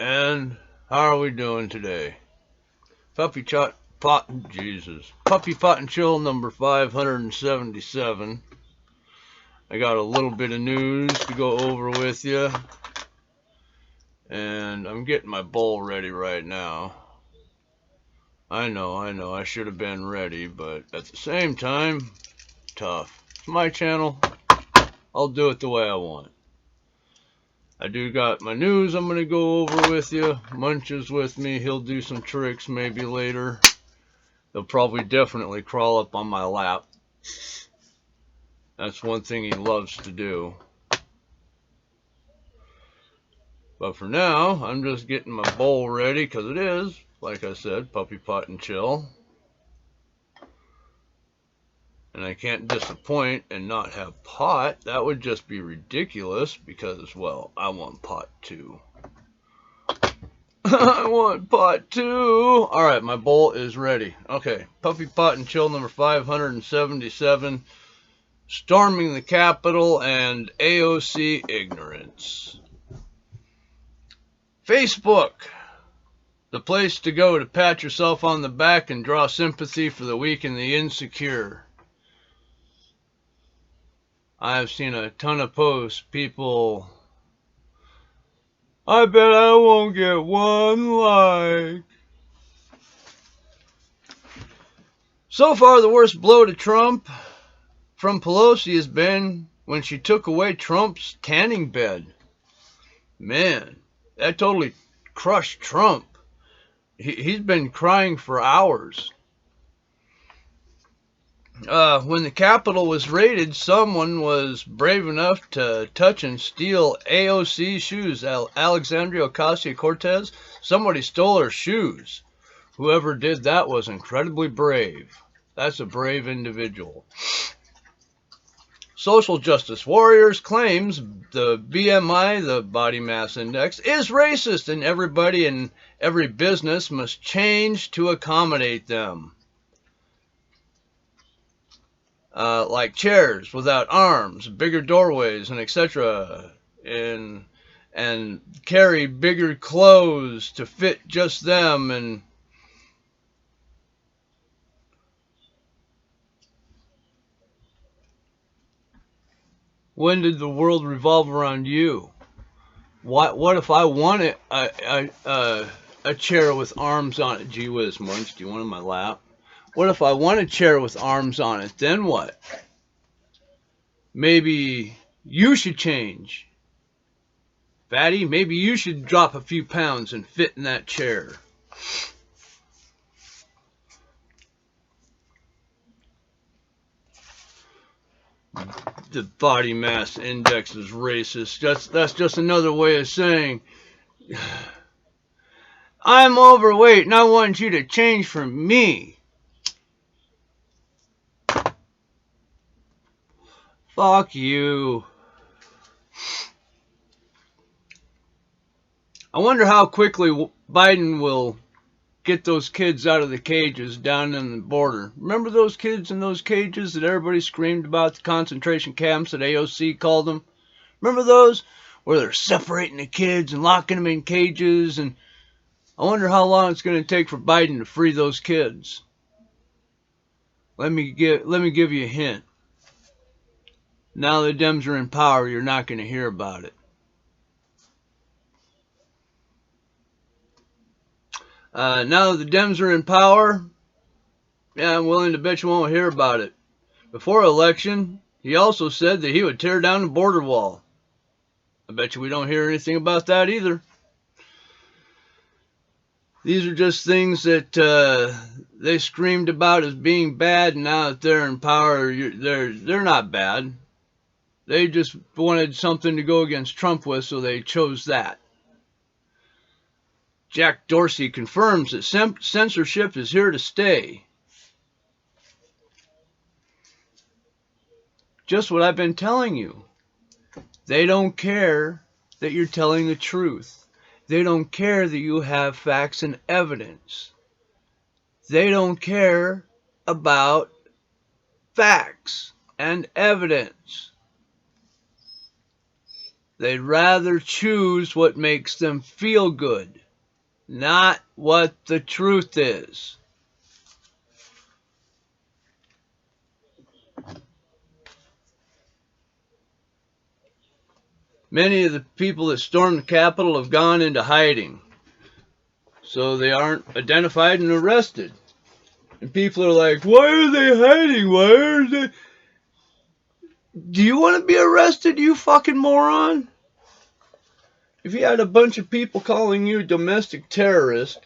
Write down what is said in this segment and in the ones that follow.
And how are we doing today? Puppy pot, Jesus. Puppy pot and chill number 577. I got a little bit of news to go over with you. And I'm getting my bowl ready right now. I know, I should have been ready, but at the same time, tough. It's my channel. I'll do it the way I want. I do got my news I'm going to go over with you. Munch is with me. He'll do some tricks maybe later. He'll probably definitely crawl up on my lap. That's one thing he loves to do. But for now, I'm just getting my bowl ready because it is, like I said, puppy pot and chill. And I can't disappoint and not have pot. That would just be ridiculous because, well, I want pot too. I want pot too. Alright, my bowl is ready. Okay, puppy pot and chill number 577. Storming the Capitol and AOC ignorance. Facebook. The place to go to pat yourself on the back and draw sympathy for the weak and the insecure. I have seen a ton of posts. People, I bet I won't get one like. So far, the worst blow to Trump from Pelosi has been when she took away Trump's tanning bed. Man, that totally crushed Trump. He's been crying for hours. When the Capitol was raided, someone was brave enough to touch and steal AOC's shoes. Alexandria Ocasio-Cortez. Somebody stole her shoes. Whoever did that was incredibly brave. That's a brave individual. Social justice warriors claims the BMI, the body mass index, is racist and everybody in every business must change to accommodate them. Like chairs without arms, bigger doorways, and etc. And carry bigger clothes to fit just them. And when did the world revolve around you? What if I wanted a chair with arms on it? Gee whiz, Munch, do you want it in my lap? What if I want a chair with arms on it? Then what? Maybe you should change. Fatty, maybe you should drop a few pounds and fit in that chair. The body mass index is racist. That's just another way of saying I'm overweight and I want you to change for me. Fuck you. I wonder how quickly Biden will get those kids out of the cages down in the border. Remember those kids in those cages that everybody screamed about, the concentration camps that AOC called them? Remember those? Where they're separating the kids and locking them in cages. And I wonder how long it's going to take for Biden to free those kids. Let me give you a hint. Now the Dems are in power, you're not going to hear about it. Now that the Dems are in power, yeah, I'm willing to bet you won't hear about it. Before election, he also said that he would tear down the border wall. I bet you we don't hear anything about that either. These are just things that they screamed about as being bad, and now that they're in power, they're not bad. They just wanted something to go against Trump with, so they chose that. Jack Dorsey confirms that censorship is here to stay. Just what I've been telling you. They don't care that you're telling the truth. They don't care that you have facts and evidence. They don't care about facts and evidence. They'd rather choose what makes them feel good, not what the truth is. Many of the people that stormed the Capitol have gone into hiding, so they aren't identified and arrested. And people are like, why are they hiding? Why are they... Do you want to be arrested, you fucking moron? If you had a bunch of people calling you a domestic terrorist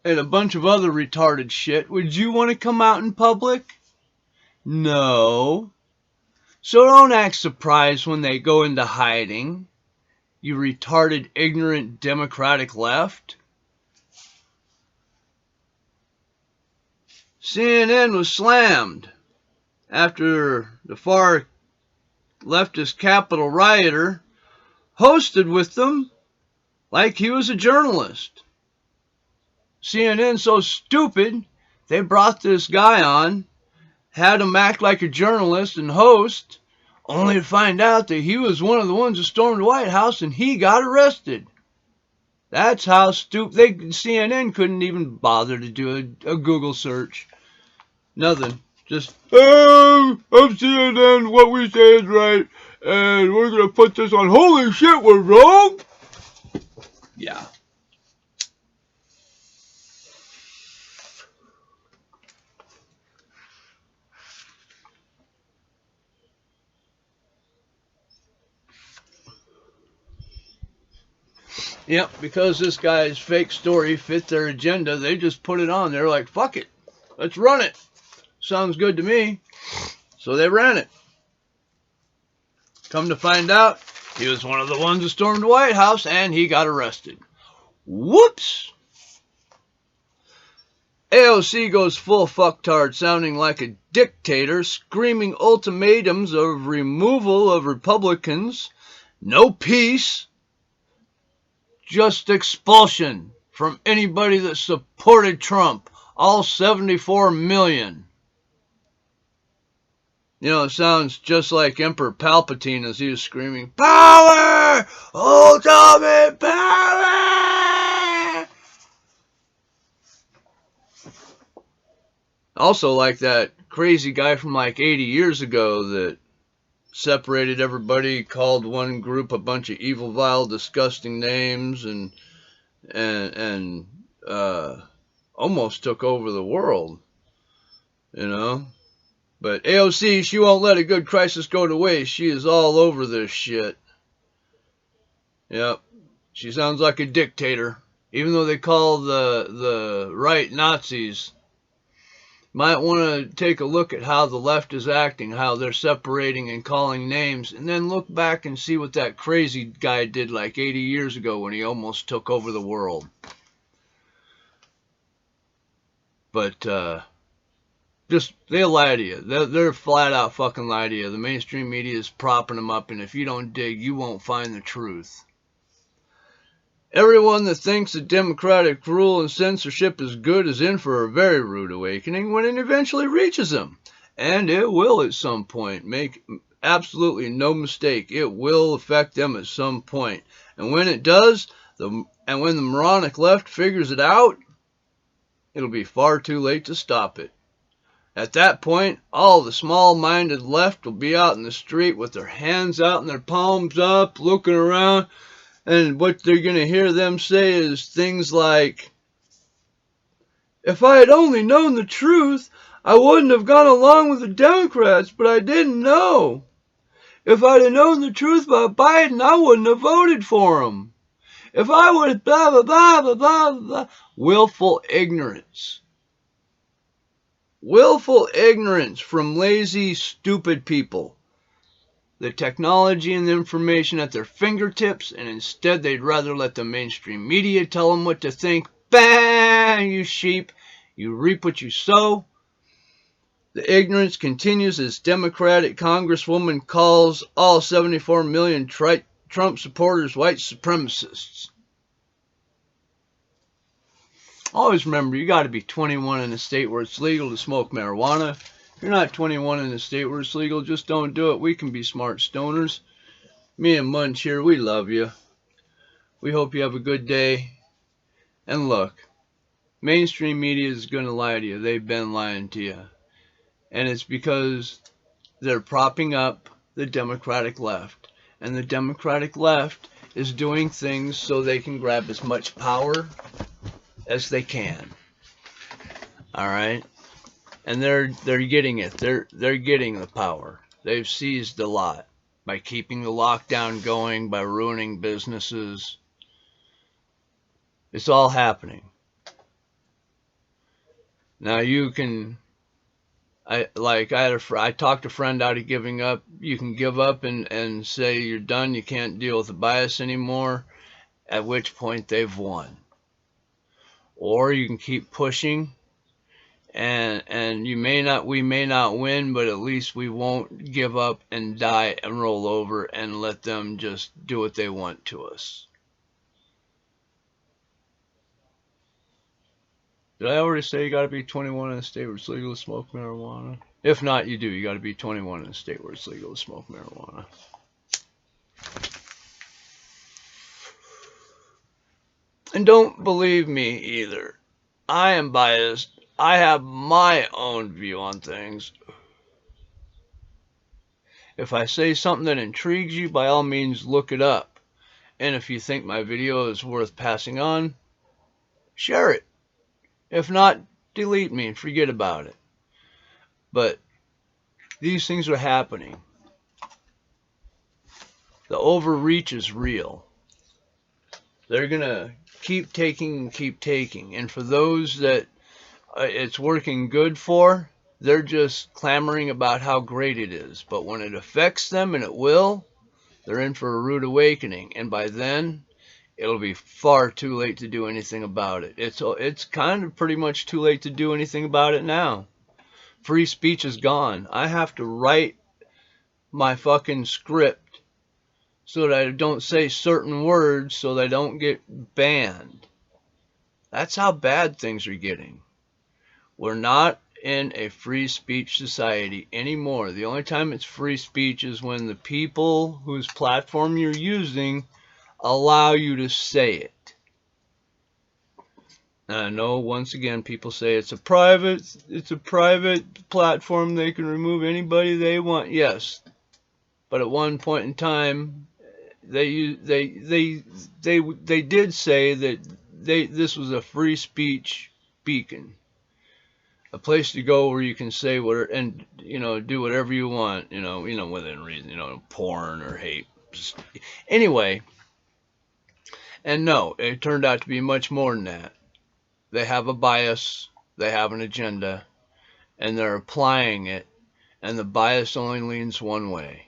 and a bunch of other retarded shit, would you want to come out in public? No. So don't act surprised when they go into hiding, you retarded, ignorant, democratic left. CNN was slammed after the far leftist Capitol rioter hosted with them like he was a journalist. CNN so stupid, they brought this guy on, had him act like a journalist and host, only to find out that he was one of the ones that stormed the White House and he got arrested. That's how stupid. CNN couldn't even bother to do a Google search. Nothing. Just, oh, I'm CNN, what we say is right, and we're going to put this on. Holy shit, we're wrong? Yeah. Yep, because this guy's fake story fit their agenda, they just put it on. They're like, fuck it, let's run it. Sounds good to me. So they ran it. Come to find out, he was one of the ones that stormed the White House and he got arrested. Whoops! AOC goes full fucktard, sounding like a dictator, screaming ultimatums of removal of Republicans, no peace, just expulsion from anybody that supported Trump, all 74 million. You know, it sounds just like Emperor Palpatine as he was screaming, power! Ultimate power! Also like that crazy guy from like 80 years ago that separated everybody, called one group a bunch of evil, vile, disgusting names, and almost took over the world, you know. But AOC, she won't let a good crisis go to waste. She is all over this shit. Yep. She sounds like a dictator. Even though they call the right Nazis. Might want to take a look at how the left is acting, how they're separating and calling names, and then look back and see what that crazy guy did like 80 years ago when he almost took over the world. But, just, they'll lie to you. They're flat out fucking lie to you. The mainstream media is propping them up, and if you don't dig, you won't find the truth. Everyone that thinks that democratic rule and censorship is good is in for a very rude awakening when it eventually reaches them. And it will at some point. Make absolutely no mistake. It will affect them at some point. And when it does, and when the moronic left figures it out, it'll be far too late to stop it. At that point, all the small-minded left will be out in the street with their hands out and their palms up, looking around. And what they're going to hear them say is things like, if I had only known the truth, I wouldn't have gone along with the Democrats, but I didn't know. If I'd have known the truth about Biden, I wouldn't have voted for him. If I would have blah, blah, blah, blah, blah, blah. Willful ignorance. Willful ignorance from lazy, stupid people. The technology and the information at their fingertips, and instead they'd rather let the mainstream media tell them what to think. Bang, you sheep. You reap what you sow. The ignorance continues as Democratic Congresswoman calls all 74 million Trump supporters white supremacists. Always remember, you got to be 21 in a state where it's legal to smoke marijuana. If you're not 21 in a state where it's legal, just don't do it. We can be smart stoners. Me and Munch here, we love you. We hope you have a good day. And look, mainstream media is going to lie to you. They've been lying to you. And it's because they're propping up the Democratic left. And the Democratic left is doing things so they can grab as much power as they can. All right? And they're getting it. They're getting the power. They've seized a lot by keeping the lockdown going, by ruining businesses. It's all happening. Now you can, I talked a friend out of giving up. You can give up and say you're done. You can't deal with the bias anymore. At which point they've won. Or you can keep pushing, and we may not win, but at least we won't give up and die and roll over and let them just do what they want to us. Did I already say you got to be 21 in a state where it's legal to smoke marijuana? If not, you do. You got to be 21 in a state where it's legal to smoke marijuana. And don't believe me either. I am biased. I have my own view on things. If I say something that intrigues you, by all means look it up. And if you think my video is worth passing on, share it. If not, delete me and forget about it. But these things are happening. The overreach is real. They're going to keep taking and keep taking. And for those that it's working good for, they're just clamoring about how great it is. But when it affects them, and it will, they're in for a rude awakening. And by then, it'll be far too late to do anything about it. It's kind of pretty much too late to do anything about it now. Free speech is gone. I have to write my fucking script so that I don't say certain words so that I don't get banned. That's how bad things are getting. We're not in a free speech society anymore. The only time it's free speech is when the people whose platform you're using allow you to say it. And I know, once again, people say it's a private platform. They can remove anybody they want. Yes, but at one point in time, they did say that this was a free speech beacon, a place to go where you can say whatever and do whatever you want, within reason, porn or hate. Anyway. And no, it turned out to be much more than that. They have a bias, they have an agenda, and they're applying it, and the bias only leans one way.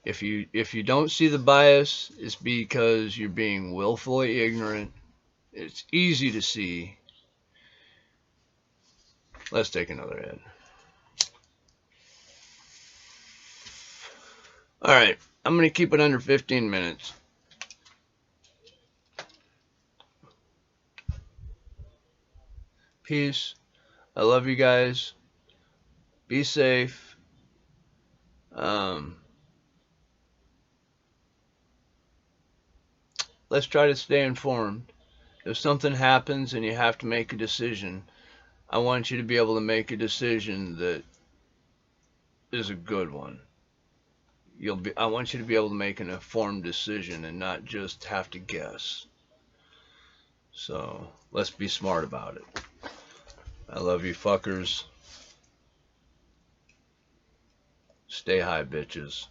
If you don't see the bias, it's because you're being willfully ignorant. It's easy to see. Let's take another hit. All right, I'm going to keep it under 15 minutes. Peace. I love you guys. Be safe. Let's try to stay informed. If something happens and you have to make a decision, I want you to be able to make a decision that is a good one. I want you to be able to make an informed decision and not just have to guess. So let's be smart about it. I love you fuckers. Stay high, bitches.